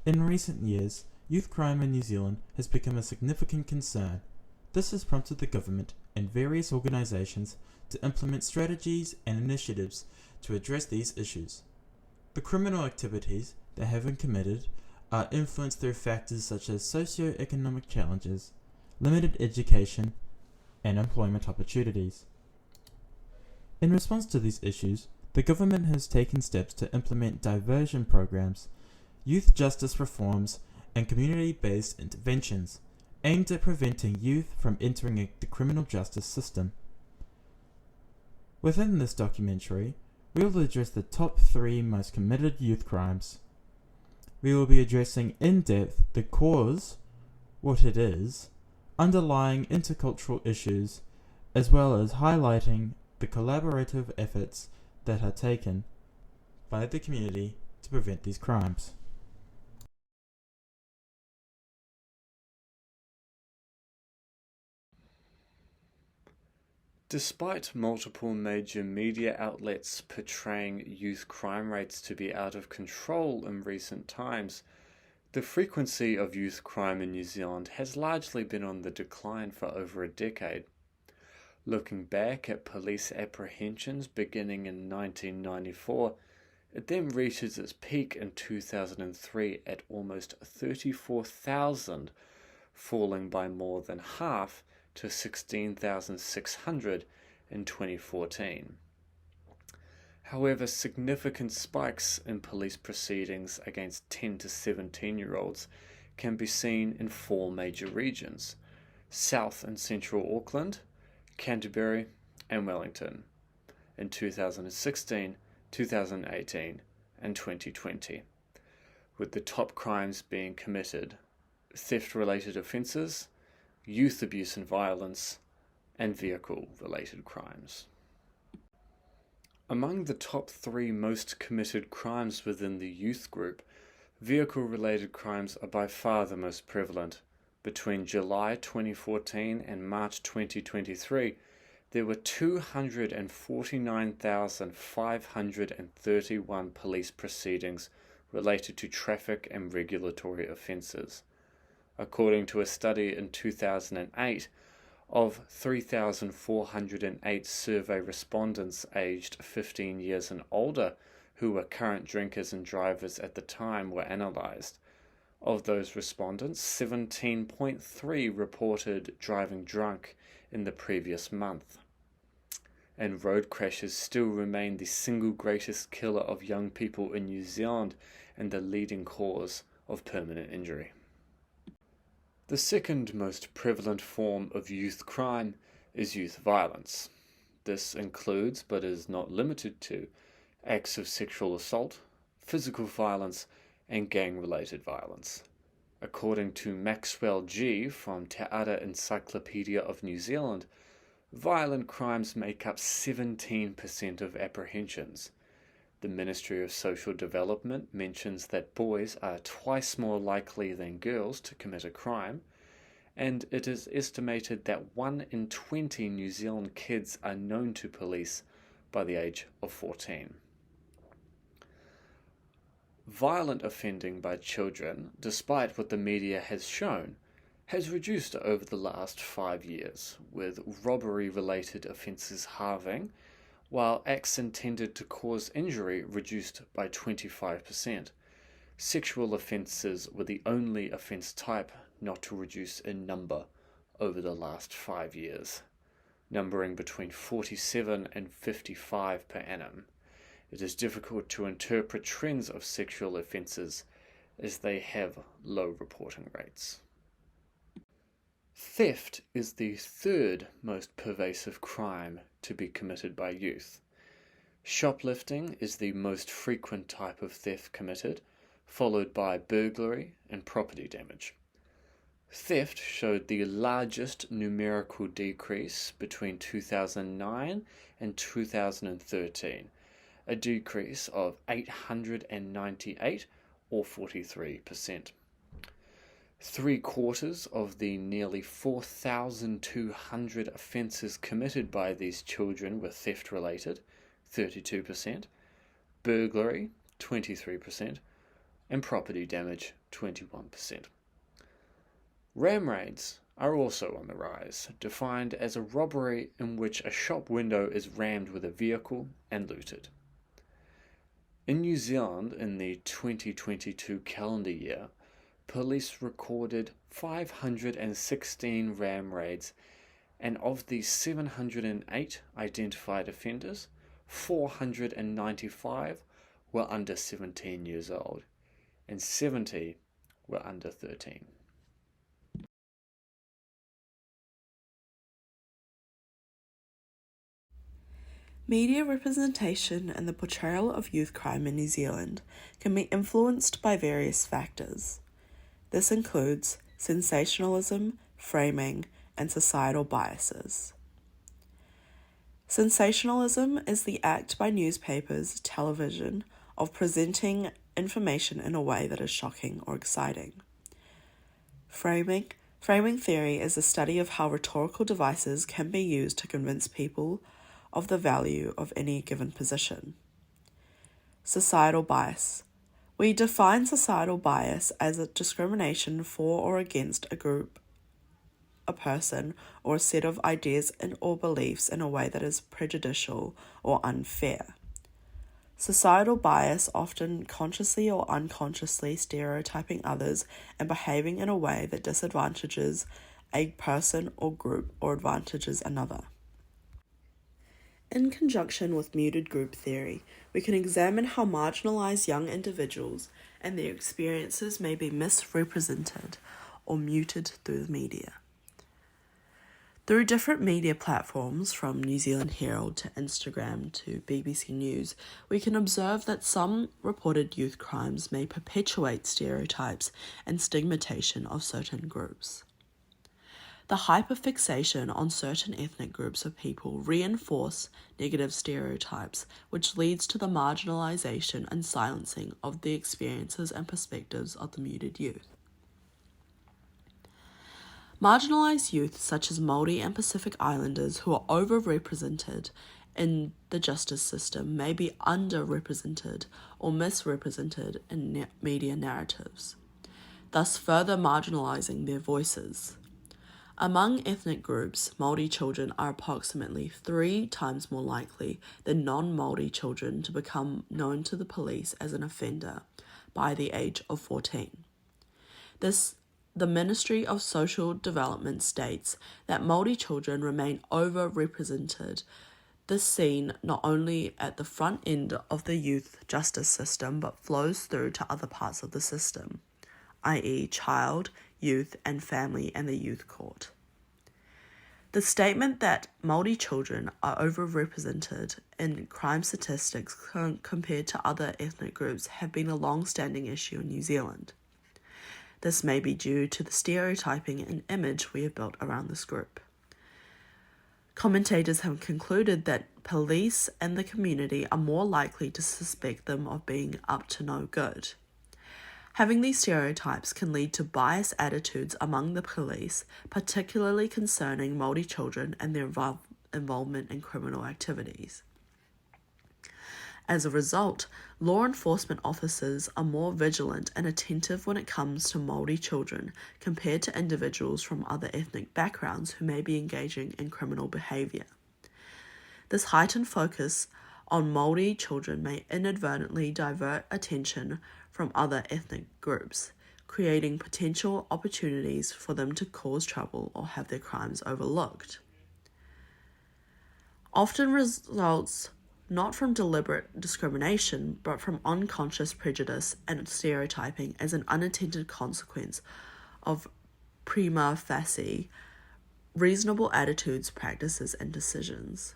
In recent years, youth crime in New Zealand has become a significant concern. This has prompted the government and various organisations to implement strategies and initiatives to address these issues. The criminal activities that have been committed are influenced through factors such as socio-economic challenges, limited education, and employment opportunities. In response to these issues, the government has taken steps to implement diversion programs, youth justice reforms, and community-based interventions aimed at preventing youth from entering the criminal justice system. Within this documentary, we will address the top 3 most committed youth crimes. We will be addressing in depth the cause, what it is, underlying intercultural issues, as well as highlighting the collaborative efforts that are taken by the community to prevent these crimes. Despite multiple major media outlets portraying youth crime rates to be out of control in recent times, the frequency of youth crime in New Zealand has largely been on the decline for over a decade. Looking back at police apprehensions beginning in 1994, it then reaches its peak in 2003 at almost 34,000, falling by more than half to 16,600 in 2014. However, significant spikes in police proceedings against 10 to 17-year-olds can be seen in 4 major regions: South and Central Auckland, Canterbury, and Wellington in 2016, 2018, and 2020, with the top crimes being committed: theft-related offences, youth abuse and violence, and vehicle-related crimes. Among the top 3 most committed crimes within the youth group, vehicle-related crimes are by far the most prevalent. Between July 2014 and March 2023, there were 249,531 police proceedings related to traffic and regulatory offences. According to a study in 2008, of 3,408 survey respondents aged 15 years and older who were current drinkers and drivers at the time were analysed. Of those respondents, 17.3 reported driving drunk in the previous month. And road crashes still remain the single greatest killer of young people in New Zealand and the leading cause of permanent injury. The second most prevalent form of youth crime is youth violence. This includes, but is not limited to, acts of sexual assault, physical violence, and gang-related violence. According to Maxwell G. from Te Ara Encyclopedia of New Zealand, violent crimes make up 17% of apprehensions. The Ministry of Social Development mentions that boys are twice more likely than girls to commit a crime, and it is estimated that 1 in 20 New Zealand kids are known to police by the age of 14. Violent offending by children, despite what the media has shown, has reduced over the last 5 years, with robbery-related offences halving, while acts intended to cause injury reduced by 25%. Sexual offences were the only offence type not to reduce in number over the last 5 years, numbering between 47 and 55 per annum. It is difficult to interpret trends of sexual offences as they have low reporting rates. Theft is the third most pervasive crime to be committed by youth. Shoplifting is the most frequent type of theft committed, followed by burglary and property damage. Theft showed the largest numerical decrease between 2009 and 2013, a decrease of 898 or 43%. 3/4 of the nearly 4,200 offences committed by these children were theft-related, 32%, burglary, 23%, and property damage 21%. Ram raids are also on the rise, defined as a robbery in which a shop window is rammed with a vehicle and looted. In New Zealand, in the 2022 calendar year, police recorded 516 ram raids, and of the 708 identified offenders, 495 were under 17 years old, and 70 were under 13. Media representation and the portrayal of youth crime in New Zealand can be influenced by various factors. This includes sensationalism, framing, and societal biases. Sensationalism is the act by newspapers, television, of presenting information in a way that is shocking or exciting. Framing theory is the study of how rhetorical devices can be used to convince people of the value of any given position. Societal bias. We define societal bias as a discrimination for or against a group, a person, or a set of ideas or beliefs in a way that is prejudicial or unfair. Societal bias, often consciously or unconsciously stereotyping others and behaving in a way that disadvantages a person or group or advantages another. In conjunction with muted group theory, we can examine how marginalized young individuals and their experiences may be misrepresented or muted through the media. Through different media platforms, from New Zealand Herald to Instagram to BBC News, we can observe that some reported youth crimes may perpetuate stereotypes and stigmatization of certain groups. The hyperfixation on certain ethnic groups of people reinforce negative stereotypes, which leads to the marginalization and silencing of the experiences and perspectives of the muted youth. Marginalized youth such as Māori and Pacific Islanders who are overrepresented in the justice system may be underrepresented or misrepresented in media narratives, thus further marginalizing their voices. Among ethnic groups, Māori children are approximately 3 times more likely than non-Māori children to become known to the police as an offender by the age of 14. The Ministry of Social Development states that Māori children remain overrepresented. This seen not only at the front end of the youth justice system but flows through to other parts of the system, i.e. child, youth and family and the youth court. The statement that Māori children are overrepresented in crime statistics compared to other ethnic groups have been a long-standing issue in New Zealand. This may be due to the stereotyping and image we have built around this group. Commentators have concluded that police and the community are more likely to suspect them of being up to no good. Having these stereotypes can lead to biased attitudes among the police, particularly concerning Māori children and their involvement in criminal activities. As a result, law enforcement officers are more vigilant and attentive when it comes to Māori children compared to individuals from other ethnic backgrounds who may be engaging in criminal behaviour. This heightened focus on Māori children may inadvertently divert attention from other ethnic groups, creating potential opportunities for them to cause trouble or have their crimes overlooked. Often results not from deliberate discrimination, but from unconscious prejudice and stereotyping as an unintended consequence of prima facie reasonable attitudes, practices, and decisions.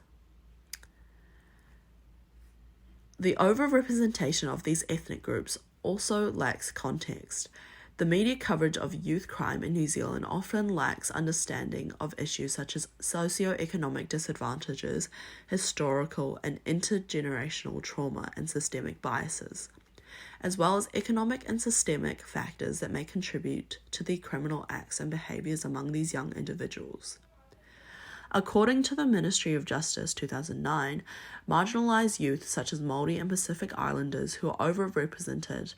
The overrepresentation of these ethnic groups also lacks context. The media coverage of youth crime in New Zealand often lacks understanding of issues such as socio-economic disadvantages, historical and intergenerational trauma, and systemic biases, as well as economic and systemic factors that may contribute to the criminal acts and behaviours among these young individuals. According to the Ministry of Justice 2009, marginalised youth such as Māori and Pacific Islanders who are overrepresented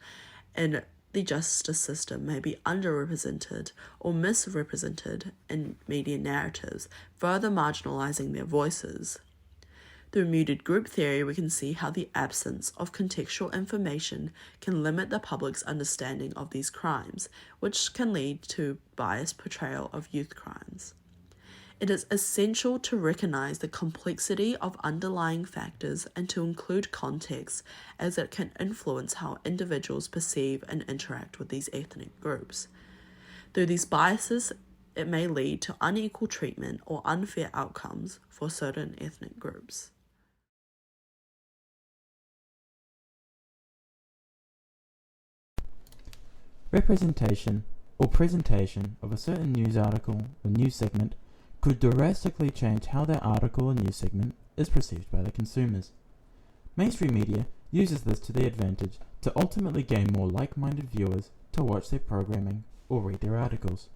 in the justice system may be underrepresented or misrepresented in media narratives, further marginalising their voices. Through muted group theory, we can see how the absence of contextual information can limit the public's understanding of these crimes, which can lead to biased portrayal of youth crimes. It is essential to recognize the complexity of underlying factors and to include context, as it can influence how individuals perceive and interact with these ethnic groups. Through these biases, it may lead to unequal treatment or unfair outcomes for certain ethnic groups. Representation or presentation of a certain news article or news segment could drastically change how that article or news segment is perceived by the consumers. Mainstream media uses this to their advantage to ultimately gain more like-minded viewers to watch their programming or read their articles.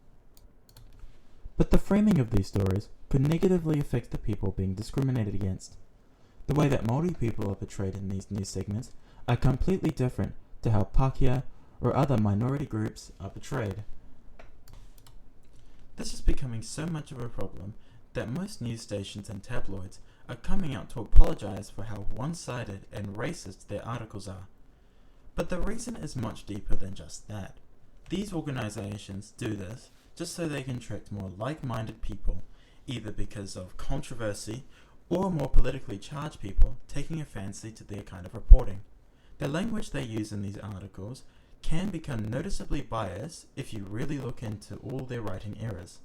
But the framing of these stories could negatively affect the people being discriminated against. The way that Māori people are portrayed in these news segments are completely different to how Pākehā or other minority groups are portrayed. This is becoming so much of a problem that most news stations and tabloids are coming out to apologize for how one-sided and racist their articles are. But the reason is much deeper than just that. These organizations do this just so they can attract more like-minded people, either because of controversy or more politically charged people taking a fancy to their kind of reporting. The language they use in these articles can become noticeably biased if you really look into all their writing errors.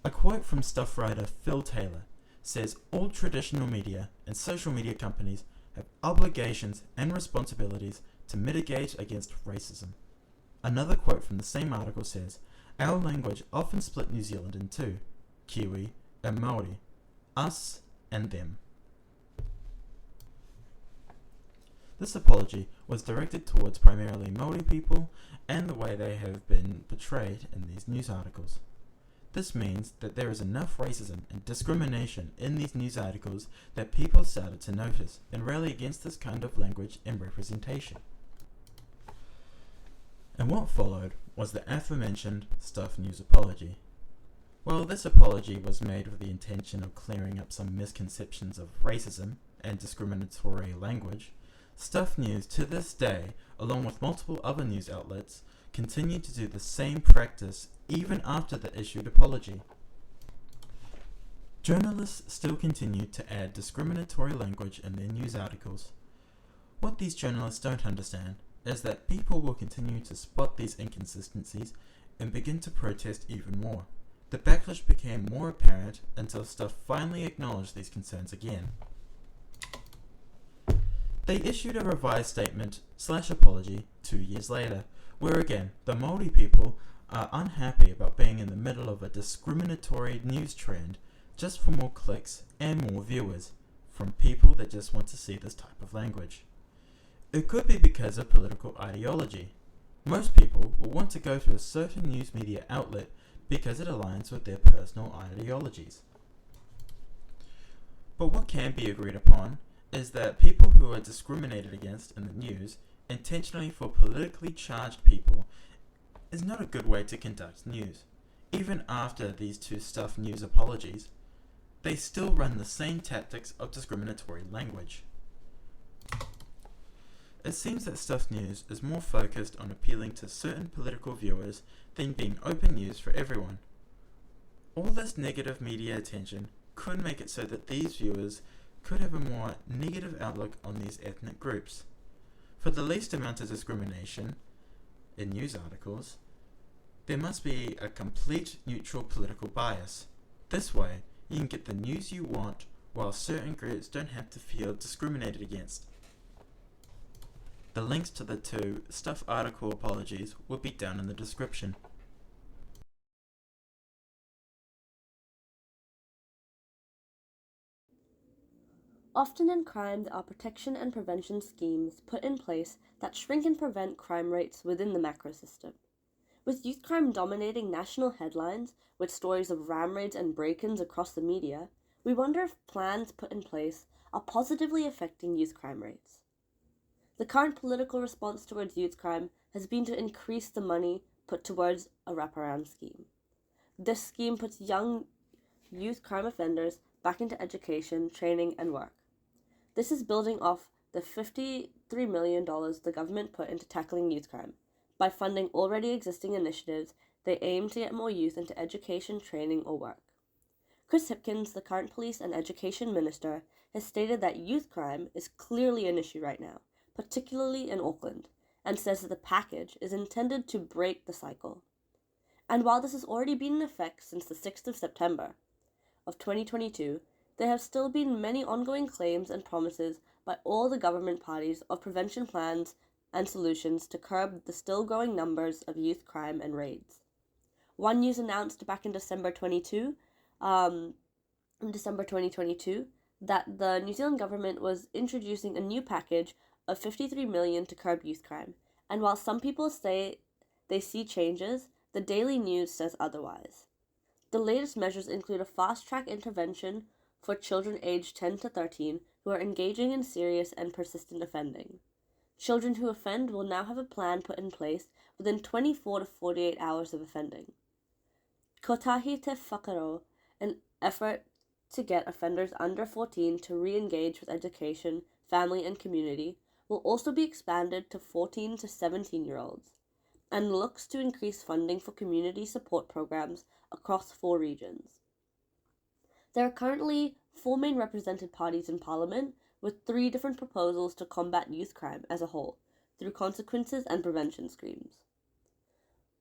A quote from Stuff writer Phil Taylor says all traditional media and social media companies have obligations and responsibilities to mitigate against racism. Another quote from the same article says, our language often split New Zealand in two, Kiwi and Māori, us and them. This apology was directed towards primarily Māori people and the way they have been portrayed in these news articles. This means that there is enough racism and discrimination in these news articles that people started to notice and rally against this kind of language and representation. And what followed was the aforementioned Stuff News apology. While this apology was made with the intention of clearing up some misconceptions of racism and discriminatory language, Stuff News to this day, along with multiple other news outlets, continue to do the same practice even after the issued apology. Journalists still continue to add discriminatory language in their news articles. What these journalists don't understand is that people will continue to spot these inconsistencies and begin to protest even more. The backlash became more apparent until Stuff finally acknowledged these concerns again. They issued a revised statement/apology 2 years later, where again, the Māori people are unhappy about being in the middle of a discriminatory news trend just for more clicks and more viewers, from people that just want to see this type of language. It could be because of political ideology. Most people will want to go to a certain news media outlet because it aligns with their personal ideologies. But what can be agreed upon is that people who are discriminated against in the news intentionally for politically charged people is not a good way to conduct news. Even after these two Stuff News apologies, they still run the same tactics of discriminatory language. It seems that Stuff News is more focused on appealing to certain political viewers than being open news for everyone. All this negative media attention could make it so that these viewers could have a more negative outlook on these ethnic groups. For the least amount of discrimination in news articles, there must be a complete neutral political bias. This way, you can get the news you want while certain groups don't have to feel discriminated against. The links to the two Stuff article apologies will be down in the description. Often in crime, there are protection and prevention schemes put in place that shrink and prevent crime rates within the macro system. With youth crime dominating national headlines with stories of ram raids and break-ins across the media, we wonder if plans put in place are positively affecting youth crime rates. The current political response towards youth crime has been to increase the money put towards a wraparound scheme. This scheme puts young youth crime offenders back into education, training, and work. This is building off the $53 million the government put into tackling youth crime. By funding already existing initiatives, they aim to get more youth into education, training, or work. Chris Hipkins, the current police and education minister, has stated that youth crime is clearly an issue right now, particularly in Auckland, and says that the package is intended to break the cycle. And while this has already been in effect since the 6th of September of 2022, there have still been many ongoing claims and promises by all the government parties of prevention plans and solutions to curb the still growing numbers of youth crime and raids. One news announced back in December 2022, that the New Zealand government was introducing a new package of $53 million to curb youth crime. And while some people say they see changes, the Daily News says otherwise. The latest measures include a fast-track intervention for children aged 10 to 13 who are engaging in serious and persistent offending. Children who offend will now have a plan put in place within 24 to 48 hours of offending. Kotahi Te Whakaro, an effort to get offenders under 14 to re-engage with education, family, and community, will also be expanded to 14 to 17-year-olds, and looks to increase funding for community support programs across 4 regions. There are currently 4 main represented parties in Parliament, with 3 different proposals to combat youth crime as a whole, through consequences and prevention schemes.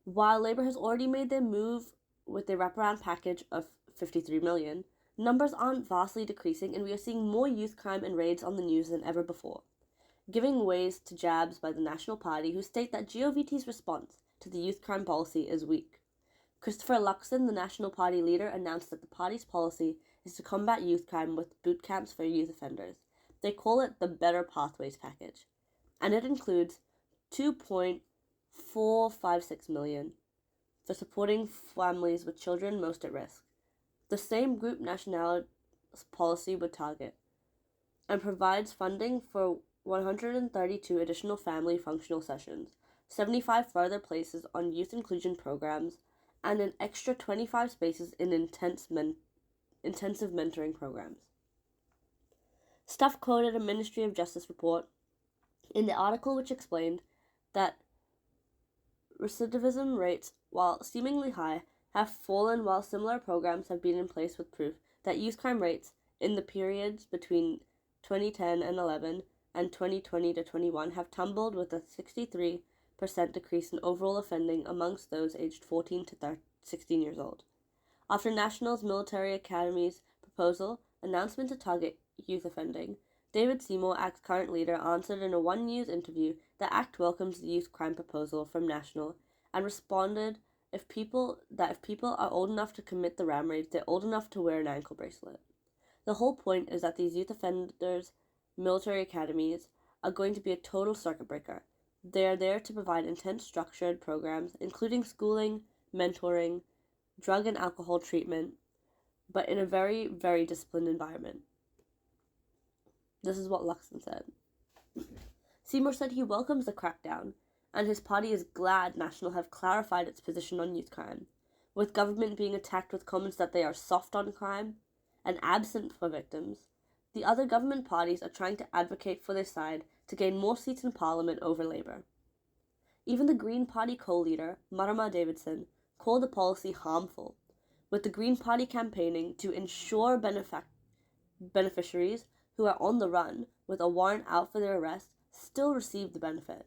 While Labour has already made their move with their wraparound package of $53 million, numbers aren't vastly decreasing, and we are seeing more youth crime and raids on the news than ever before, giving ways to jabs by the National Party, who state that GOVT's response to the youth crime policy is weak. Christopher Luxon, the National Party leader, announced that the party's policy is to combat youth crime with boot camps for youth offenders. They call it the Better Pathways package, and it includes $2.456 million for supporting families with children most at risk, the same group nationality's policy would target, and provides funding for 132 additional family functional sessions, 75 further places on youth inclusion programs, and an extra 25 spaces in intensive mentoring programs. Stuff quoted a Ministry of Justice report in the article which explained that recidivism rates, while seemingly high, have fallen while similar programs have been in place, with proof that youth crime rates in the periods between 2010 and 11 and 2020 to 21 have tumbled, with a 63% decrease in overall offending amongst those aged 14 to 16 years old. After National's Military Academy's proposal announcement to target youth offending, David Seymour, ACT's current leader, answered in a One News interview that ACT welcomes the youth crime proposal from National and responded if people are old enough to commit the ram raids, they're old enough to wear an ankle bracelet. The whole point is that these youth offenders' military academies are going to be a total circuit breaker. They are there to provide intense structured programs, including schooling, mentoring, drug and alcohol treatment, but in a very, very disciplined environment. This is what Luxon said. Seymour said he welcomes the crackdown, and his party is glad National have clarified its position on youth crime, with government being attacked with comments that they are soft on crime and absent for victims. The other government parties are trying to advocate for their side to gain more seats in Parliament over Labour. Even the Green Party co-leader, Marama Davidson, called the policy harmful, with the Green Party campaigning to ensure beneficiaries who are on the run with a warrant out for their arrest still receive the benefit.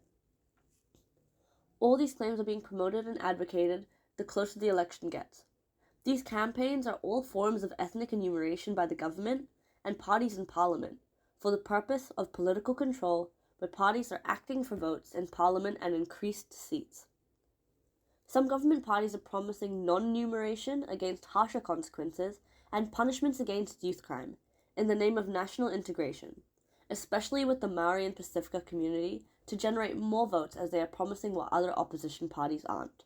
All these claims are being promoted and advocated the closer the election gets. These campaigns are all forms of ethnic enumeration by the government and parties in Parliament for the purpose of political control, where parties are acting for votes in Parliament and increased seats. Some government parties are promising non-enumeration against harsher consequences and punishments against youth crime in the name of national integration, especially with the Maori and Pacifica community, to generate more votes, as they are promising what other opposition parties aren't.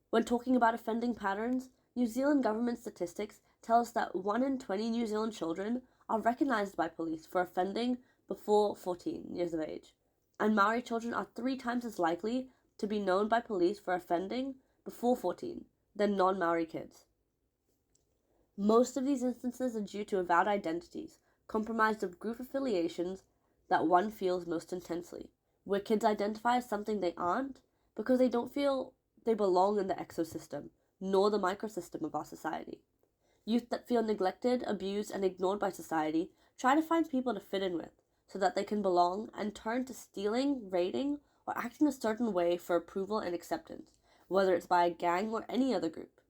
When talking about offending patterns, New Zealand government statistics tell us that 1 in 20 New Zealand children are recognised by police for offending before 14 years of age. and Maori children are 3 times as likely to be known by police for offending before 14 than non-Maori kids. Most of these instances are due to avowed identities, comprised of group affiliations that one feels most intensely, where kids identify as something they aren't because they don't feel they belong in the exosystem, nor the microsystem of our society. Youth that feel neglected, abused, and ignored by society try to find people to fit in with so that they can belong and turn to stealing, raiding, or acting a certain way for approval and acceptance, whether it's by a gang or any other group.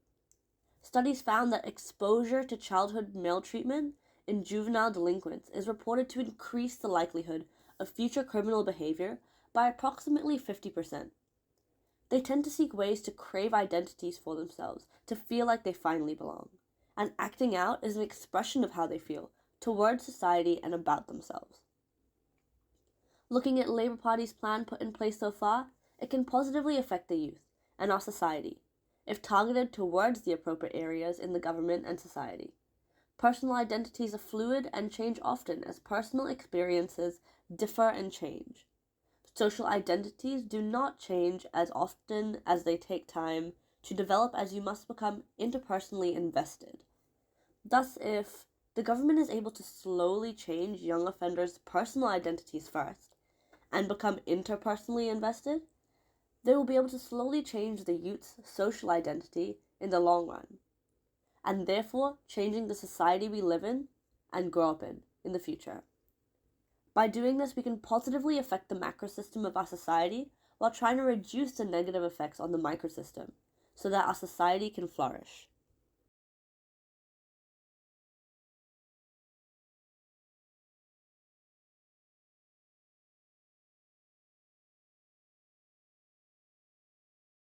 Studies found that exposure to childhood maltreatment in juvenile delinquents is reported to increase the likelihood of future criminal behavior by approximately 50%. They tend to seek ways to crave identities for themselves, to feel like they finally belong. And acting out is an expression of how they feel towards society and about themselves. Looking at Labour Party's plan put in place so far, it can positively affect the youth and our society if targeted towards the appropriate areas in the government and society. Personal identities are fluid and change often as personal experiences differ and change. Social identities do not change as often as they take time to develop, as you must become interpersonally invested. Thus, if the government is able to slowly change young offenders' personal identities first and become interpersonally invested, they will be able to slowly change the youth's social identity in the long run, and therefore changing the society we live in and grow up in the future. By doing this, we can positively affect the macrosystem of our society while trying to reduce the negative effects on the microsystem so that our society can flourish.